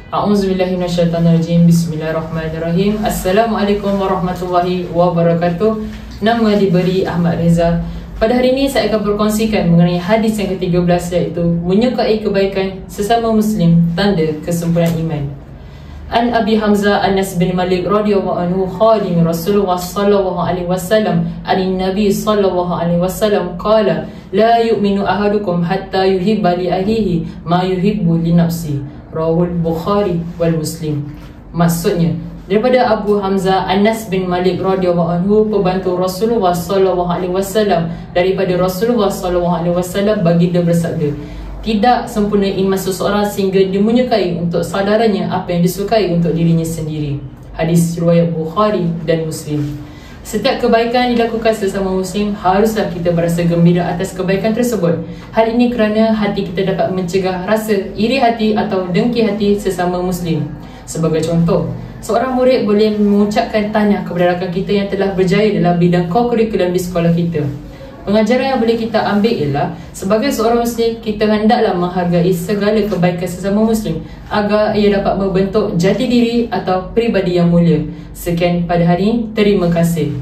A'udzubillahi minasyaitonirrajim. Bismillahirrahmanirrahim. Assalamualaikum warahmatullahi wabarakatuh. Nama diberi Ahmad Reza. Pada hari ini saya akan berkongsikan mengenai hadis yang ke-13, iaitu menyukai kebaikan sesama Muslim tanda kesempurnaan iman. An Abi Hamzah Anas bin Malik radhiyallahu anhu khadim Rasulullah sallallahu alaihi wasallam an Nabi sallallahu alaihi wasallam qala la yu'minu ahadukum hatta yuhibba li akhihi ma yuhibbu li nafsi. Rawahul Bukhari wal Muslim. Maksudnya, daripada Abu Hamzah Anas bin Malik radhiyallahu anhu, pembantu Rasulullah sallallahu alaihi wasallam, daripada Rasulullah sallallahu alaihi wasallam baginda bersabda, tidak sempurna iman seseorang sehingga dia menyukai untuk saudaranya apa yang disukai untuk dirinya sendiri. Hadis riwayat Bukhari dan Muslim. Setiap kebaikan dilakukan sesama Muslim, haruslah kita berasa gembira atas kebaikan tersebut. Hal ini kerana hati kita dapat mencegah rasa iri hati atau dengki hati sesama Muslim. Sebagai contoh, seorang murid boleh mengucapkan tahniah kepada rakan kita yang telah berjaya dalam bidang co-curriculum di sekolah kita. Pengajaran yang boleh kita ambil ialah, sebagai seorang Muslim, kita hendaklah menghargai segala kebaikan sesama Muslim agar ia dapat membentuk jati diri atau peribadi yang mulia. Sekian pada hari ini, terima kasih.